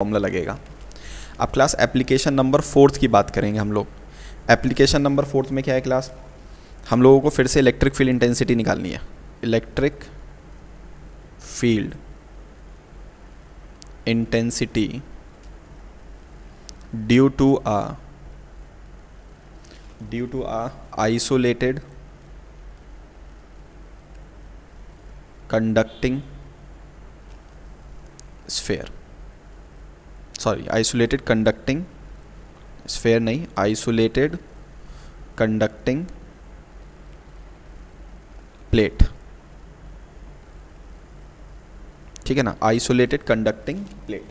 Formula लगेगा। अब class application number 4 की बात करेंगे हम लोग। एप्लीकेशन नंबर 4 में क्या है क्लास, हम लोगों को फिर से इलेक्ट्रिक फील्ड इंटेंसिटी निकालनी है। Electric field intensity due to a isolated conducting sphere, sorry isolated conducting sphere नहीं, आइसोलेटेड कंडक्टिंग प्लेट, ठीक है ना, आइसोलेटेड कंडक्टिंग प्लेट,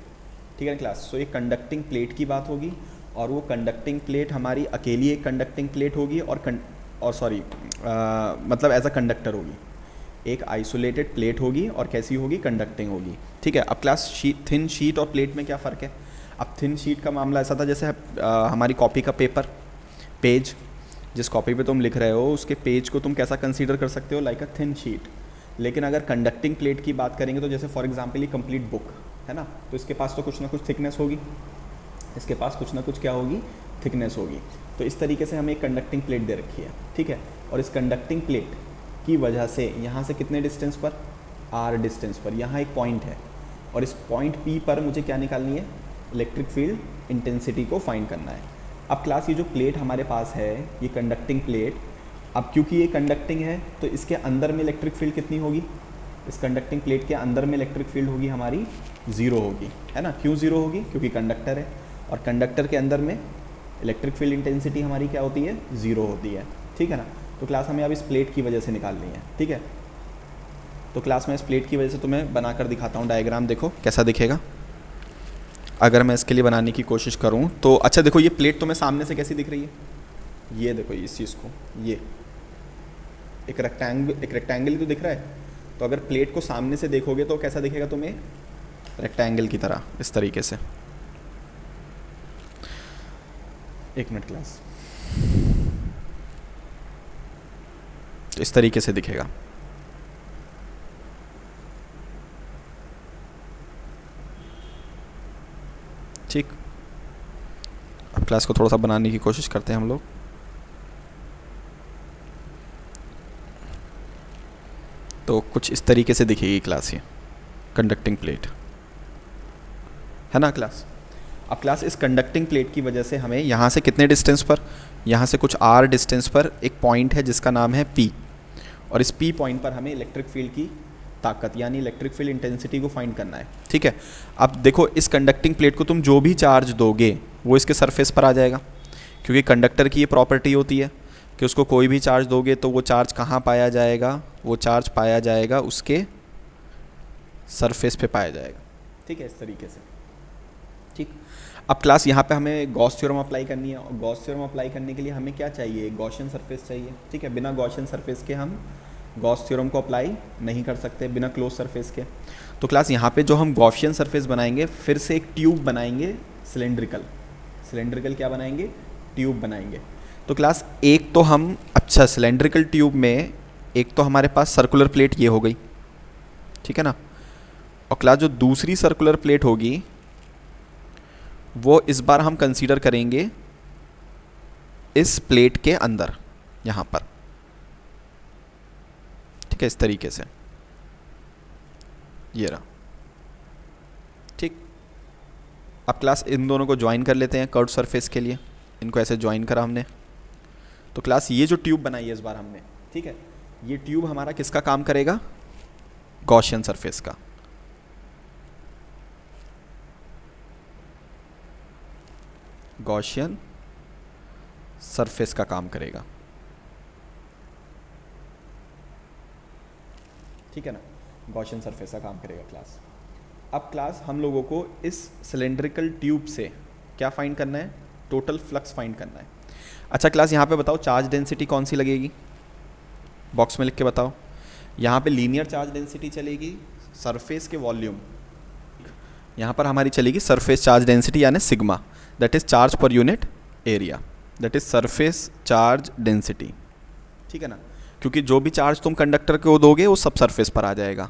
ठीक है ना क्लास। सो ये कंडक्टिंग प्लेट की बात होगी और वो कंडक्टिंग प्लेट हमारी अकेली एक कंडक्टिंग प्लेट होगी और मतलब एज अ कंडक्टर होगी। एक आइसोलेटेड प्लेट होगी और कैसी होगी, कंडक्टिंग होगी, ठीक है। अब क्लास थिन शीट और प्लेट में क्या फ़र्क है। अब थिन शीट का मामला ऐसा था जैसे हमारी कॉपी का पेपर, पेज, जिस कॉपी पे तुम लिख रहे हो उसके पेज को तुम कैसा कंसीडर कर सकते हो, लाइक अ थिन शीट। लेकिन अगर कंडक्टिंग प्लेट की बात करेंगे तो जैसे फॉर एग्जांपल ये कंप्लीट बुक है ना, तो इसके पास तो कुछ ना कुछ थिकनेस होगी, इसके पास कुछ ना कुछ क्या होगी, थिकनेस होगी। तो इस तरीके से हमें एक कंडक्टिंग प्लेट दे रखी है, ठीक है। और इस कंडक्टिंग प्लेट की वजह से यहाँ से कितने डिस्टेंस पर, आर डिस्टेंस पर यहाँ एक पॉइंट है और इस पॉइंट पी पर मुझे क्या निकालनी है, इलेक्ट्रिक फील्ड इंटेंसिटी को फाइंड करना है। अब क्लास ये जो प्लेट हमारे पास है, ये कंडक्टिंग प्लेट, अब क्योंकि ये कंडक्टिंग है तो इसके अंदर में इलेक्ट्रिक फील्ड कितनी होगी, इस कंडक्टिंग प्लेट के अंदर में इलेक्ट्रिक फील्ड होगी हमारी 0 होगी, है ना। क्यों 0 होगी, क्योंकि कंडक्टर है और कंडक्टर के अंदर में इलेक्ट्रिक फील्ड इंटेंसिटी हमारी क्या होती है, 0 होती है, ठीक है ना। तो क्लास हमें अब इस प्लेट की वजह से निकालनी है, ठीक है। तो क्लास में इस प्लेट की वजह से तुम्हें बनाकर दिखाता हूँ डायग्राम, देखो कैसा दिखेगा अगर मैं इसके लिए बनाने की कोशिश करूँ तो। अच्छा देखो ये प्लेट तुम्हें सामने से कैसी दिख रही है, ये देखो इस चीज़ को, ये एक रेक्टेंगल ही तो दिख रहा है। तो अगर प्लेट को सामने से देखोगे तो कैसा दिखेगा तुम्हें, रेक्टेंगल की तरह, इस तरीके से। एक मिनट क्लास, तो इस तरीके से दिखेगा, ठीक। अब क्लास को थोड़ा सा बनाने की कोशिश करते हैं हम लोग। तो कुछ इस तरीके से दिखेगी क्लास, ये कंडक्टिंग प्लेट है ना क्लास। अब क्लास इस कंडक्टिंग प्लेट की वजह से हमें यहाँ से कितने डिस्टेंस पर, यहाँ से कुछ आर डिस्टेंस पर एक पॉइंट है जिसका नाम है पी, और इस पी पॉइंट पर हमें इलेक्ट्रिक फील्ड की ताकत यानी इलेक्ट्रिक फील्ड इंटेंसिटी को फाइंड करना है, ठीक है। अब देखो इस कंडक्टिंग प्लेट को तुम जो भी चार्ज दोगे वो इसके सरफेस पर आ जाएगा, क्योंकि कंडक्टर की ये प्रॉपर्टी होती है कि उसको कोई भी चार्ज दोगे तो वो चार्ज कहाँ पाया जाएगा, वो चार्ज पाया जाएगा उसके सरफेस पे पाया जाएगा, ठीक है, इस तरीके से, ठीक। अब क्लास यहाँ पे हमें गॉस थ्योरम अप्लाई करनी है और गॉस थ्योरम अप्लाई करने के लिए हमें क्या चाहिए, गॉसियन सरफेस चाहिए, ठीक है। बिना गॉसियन सरफेस के हम गॉस थ्योरम को अप्लाई नहीं कर सकते, बिना क्लोज सरफेस के। तो क्लास यहाँ पे जो हम गॉसियन सरफेस बनाएंगे, फिर से एक ट्यूब बनाएंगे सिलेंड्रिकल, सिलेंड्रिकल क्या बनाएंगे, ट्यूब बनाएंगे। तो क्लास एक तो हम, अच्छा सिलेंड्रिकल ट्यूब में एक तो हमारे पास सर्कुलर प्लेट ये हो गई, ठीक है ना। और क्लास जो दूसरी सर्कुलर प्लेट होगी वो इस बार हम कंसीडर करेंगे इस प्लेट के अंदर, यहाँ पर, ठीक है, इस तरीके से ये रहा, ठीक। अब क्लास इन दोनों को ज्वाइन कर लेते हैं कर्व सरफेस के लिए, इनको ऐसे ज्वाइन करा हमने। तो क्लास ये जो ट्यूब बनाई है इस बार हमने, ठीक है, ये ट्यूब हमारा किसका काम करेगा, गॉसियन सरफेस का, गॉसियन सरफेस का काम करेगा, ठीक है ना, गॉसियन सरफेस का काम करेगा क्लास। अब क्लास हम लोगों को इस सिलेंड्रिकल ट्यूब से क्या फाइंड करना है, टोटल फ्लक्स फाइंड करना है। अच्छा क्लास यहाँ पे बताओ चार्ज डेंसिटी कौन सी लगेगी, बॉक्स में लिख के बताओ। यहाँ पे लीनियर चार्ज डेंसिटी चलेगी सरफेस के वॉल्यूम, यहाँ पर हमारी चलेगी सरफेस चार्ज डेंसिटी यानी sigma, that is charge per unit area, that is surface charge density, ठीक है ना। क्योंकि जो भी चार्ज तुम कंडक्टर को दोगे वो सब सरफेस पर आ जाएगा।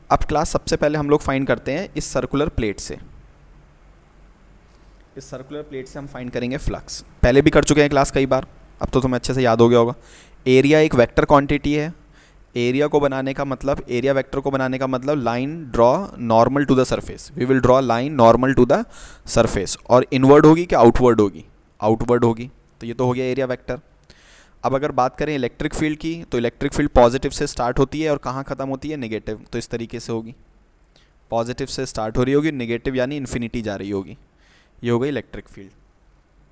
अब क्लास सबसे पहले हम लोग फाइंड करते हैं इस सर्कुलर प्लेट से, इस सर्कुलर प्लेट से हम फाइंड करेंगे फ्लक्स। पहले भी कर चुके हैं क्लास कई बार, अब तो तुम्हें अच्छे से याद हो गया होगा। एरिया एक वेक्टर क्वांटिटी है। एरिया को बनाने का मतलब, एरिया वेक्टर को बनाने का मतलब line draw normal to the surface. We will draw line normal to the surface. और इनवर्ड होगी कि आउटवर्ड होगी? आउटवर्ड होगी। तो ये तो हो गया एरिया वेक्टर। अब अगर बात करें इलेक्ट्रिक फील्ड की, तो इलेक्ट्रिक फील्ड पॉजिटिव से स्टार्ट होती है और कहाँ ख़त्म होती है? नेगेटिव। तो इस तरीके से होगी, पॉजिटिव से स्टार्ट हो रही होगी, नेगेटिव यानी इन्फिनिटी जा रही होगी। ये हो गई इलेक्ट्रिक फील्ड,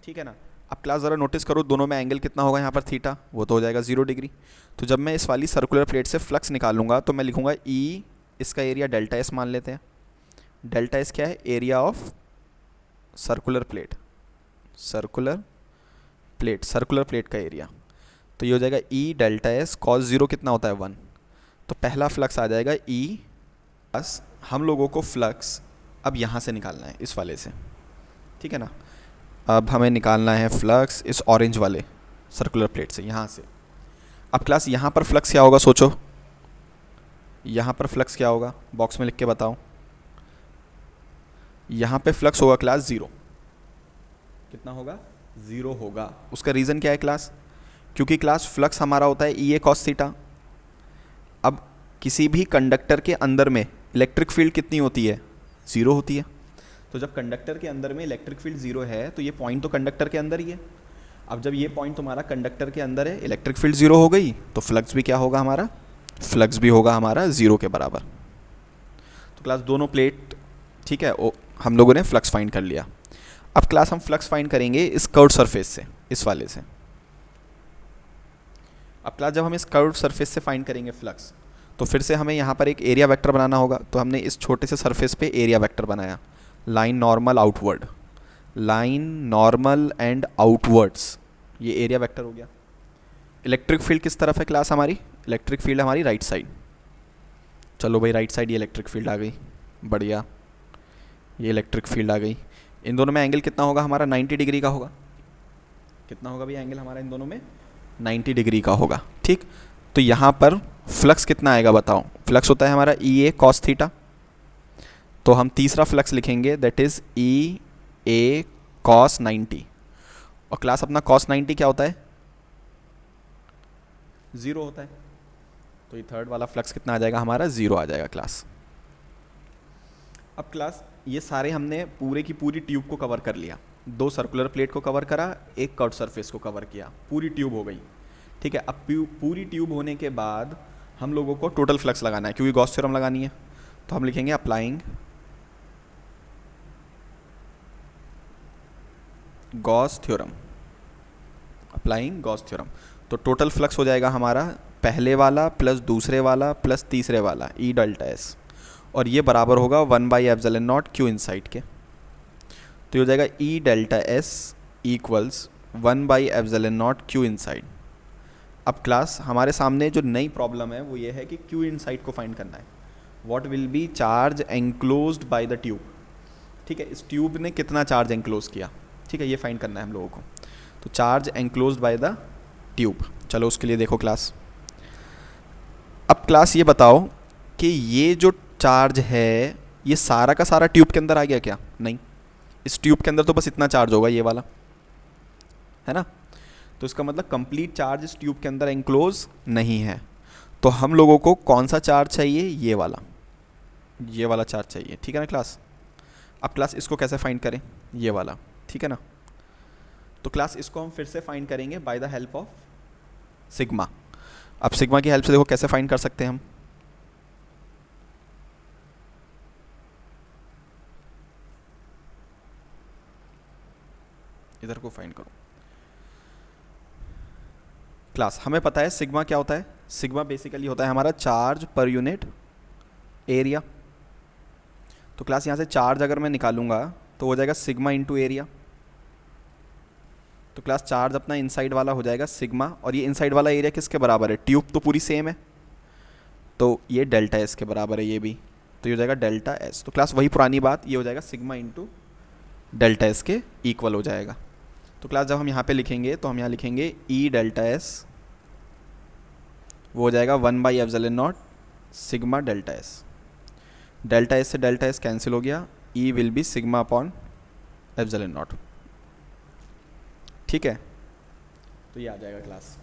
ठीक है ना। अब क्लास ज़रा नोटिस करो, दोनों में एंगल कितना होगा यहाँ पर? थीटा, वो तो हो जाएगा 0 डिग्री। तो जब मैं इस वाली सर्कुलर प्लेट से फ्लक्स निकालूंगा तो मैं लिखूंगा ई, इसका एरिया डेल्टा एस मान लेते हैं। डेल्टा एस क्या है? Area of circular plate, circular plate, circular plate का एरिया। तो ये हो जाएगा ई डेल्टा एस कॉस 0 कितना होता है? 1। तो पहला फ्लक्स आ जाएगा ई। बस हम लोगों को फ्लक्स अब यहाँ से निकालना है, इस वाले से, ठीक है ना। अब हमें निकालना है फ्लक्स इस ऑरेंज वाले सर्कुलर प्लेट से, यहाँ से। अब क्लास यहाँ पर फ्लक्स क्या होगा? सोचो, यहाँ पर फ्लक्स क्या होगा? बॉक्स में लिख के बताओ। यहाँ पे फ्लक्स होगा क्लास 0। कितना होगा? 0 होगा। उसका रीज़न क्या है क्लास? क्योंकि क्लास फ्लक्स हमारा होता है ई ए कॉस थीटा। अब किसी भी कंडक्टर के अंदर में इलेक्ट्रिक फील्ड कितनी होती है? 0 होती है। तो जब कंडक्टर के अंदर में इलेक्ट्रिक फील्ड 0 है तो ये पॉइंट तो कंडक्टर के अंदर ही है। अब जब ये पॉइंट तुम्हारा कंडक्टर के अंदर है, इलेक्ट्रिक फील्ड 0 हो गई, तो फ्लक्स भी क्या होगा हमारा? फ्लक्स भी होगा हमारा 0 के बराबर। तो क्लास दोनों प्लेट, ठीक है, हम लोगों ने फ्लक्स फाइंड कर लिया। अब क्लास हम फ्लक्स फाइंड करेंगे इस कर्व्ड सरफेस से, इस वाले से। अब क्लास जब हम इस कर्व्ड सरफेस से फाइंड करेंगे फ्लक्स, तो फिर से हमें यहाँ पर एक एरिया वेक्टर बनाना होगा। तो हमने इस छोटे से सरफेस पे एरिया वेक्टर बनाया, line normal outward, line normal and outwards, ये एरिया वेक्टर हो गया। इलेक्ट्रिक फील्ड किस तरफ है क्लास हमारी? इलेक्ट्रिक फील्ड हमारी राइट साइड। चलो भाई, राइट साइड ये इलेक्ट्रिक फील्ड आ गई, बढ़िया, ये इलेक्ट्रिक फील्ड आ गई। इन दोनों में एंगल कितना होगा हमारा? 90 डिग्री का होगा। कितना होगा भाई एंगल हमारा इन दोनों में? 90 डिग्री का होगा, ठीक। तो यहाँ पर फ्लक्स कितना आएगा बताओ? फ्लक्स होता है हमारा ई ए कॉस थीटा। तो हम तीसरा फ्लक्स लिखेंगे, that is E A cos 90। और क्लास अपना कॉस 90 क्या होता है? 0 होता है। तो ये थर्ड वाला फ्लक्स कितना आ जाएगा हमारा? 0 आ जाएगा क्लास। अब क्लास ये सारे हमने पूरे की पूरी ट्यूब को कवर कर लिया। 2 सर्कुलर प्लेट को कवर करा, एक कर्व्ड सरफेस को कवर किया, पूरी ट्यूब हो गई, ठीक है। अब पूरी ट्यूब होने के बाद हम लोगों को टोटल फ्लक्स लगाना है, क्योंकि गॉस थ्योरम लगानी है। तो हम लिखेंगे applying Gauss theorem, applying Gauss theorem. तो टोटल फ्लक्स हो जाएगा हमारा पहले वाला प्लस दूसरे वाला प्लस तीसरे वाला ई डेल्टा एस, और ये बराबर होगा 1/ε0 क्यू इनसाइड के। तो ये हो जाएगा E delta S equals 1/ε0 Q inside. अब क्लास हमारे सामने जो नई प्रॉब्लम है वो ये है कि क्यू इनसाइड को फाइंड करना है। What will be charge enclosed by the tube, ठीक है। इस ट्यूब ने कितना चार्ज एंक्लोज किया, ठीक है, ये फाइंड करना है हम लोगों को। तो charge enclosed by the tube, चलो उसके लिए देखो क्लास। अब क्लास ये बताओ कि ये जो चार्ज है ये सारा का सारा ट्यूब के अंदर आ गया क्या? नहीं, इस ट्यूब के अंदर तो बस इतना चार्ज होगा, ये वाला, है ना। तो इसका मतलब कंप्लीट चार्ज इस ट्यूब के अंदर एंक्लोज नहीं है। तो हम लोगों को कौन सा चार्ज चाहिए? ये वाला चार्ज चाहिए, ठीक है ना क्लास। अब क्लास इसको कैसे फाइंड करें? ये वाला, ठीक है ना। तो क्लास इसको हम फिर से फाइंड करेंगे by the help of sigma. अब सिग्मा की हेल्प से देखो कैसे फाइंड कर सकते हैं हम। इधर को फाइंड करो क्लास। हमें पता है सिग्मा क्या होता है। सिग्मा बेसिकली होता है हमारा चार्ज पर यूनिट एरिया। तो क्लास यहाँ से चार्ज अगर मैं निकालूंगा तो हो जाएगा सिग्मा इंटू एरिया। तो क्लास चार्ज अपना इनसाइड वाला हो जाएगा सिग्मा, और ये इनसाइड वाला एरिया किसके बराबर है? ट्यूब तो पूरी सेम है, तो ये डेल्टा एस के बराबर है ये भी, तो ये हो जाएगा डेल्टा एस। तो क्लास वही पुरानी बात, ये हो जाएगा सिग्मा इंटू डेल्टा एस के इक्वल हो जाएगा। तो क्लास जब हम यहाँ पे लिखेंगे तो हम यहाँ लिखेंगे ई डेल्टा एस, वो हो जाएगा 1/ε0 sigma delta S. Delta S से डेल्टा एस कैंसिल हो गया, E will be sigma upon epsilon naught. ठीक है, तो ये आ जाएगा क्लास।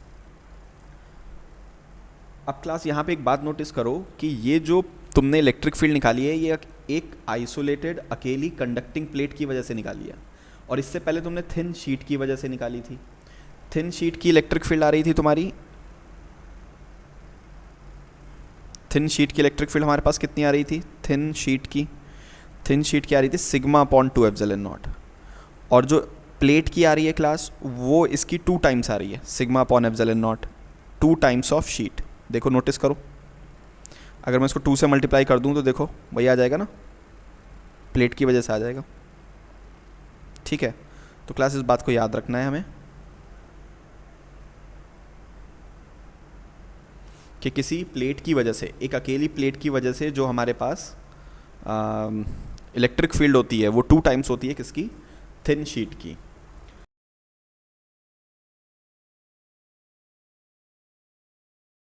अब क्लास यहाँ पे एक बात नोटिस करो कि ये जो तुमने इलेक्ट्रिक फील्ड निकाली है ये एक आइसोलेटेड अकेली कंडक्टिंग प्लेट की वजह से निकाली है, और इससे पहले तुमने थिन शीट की वजह से निकाली थी। थिन शीट की इलेक्ट्रिक फील्ड आ रही थी तुम्हारी, थिन शीट की इलेक्ट्रिक फील्ड हमारे पास कितनी आ रही थी? थिन शीट की आ रही थी सिग्मा अपॉन 2 एप्सिलॉन नॉट, और जो प्लेट की आ रही है क्लास वो इसकी 2 टाइम्स आ रही है, sigma upon epsilon not, 2 times of sheet. देखो नोटिस करो, अगर मैं इसको 2 से मल्टीप्लाई कर दूं तो देखो वही आ जाएगा ना, प्लेट की वजह से आ जाएगा। ठीक है, तो क्लास इस बात को याद रखना है हमें कि किसी प्लेट की वजह से, एक अकेली प्लेट की वजह से जो हमारे पास इलेक्ट्रिक फील्ड होती है वो 2 टाइम्स होती है किसकी? थिन शीट की।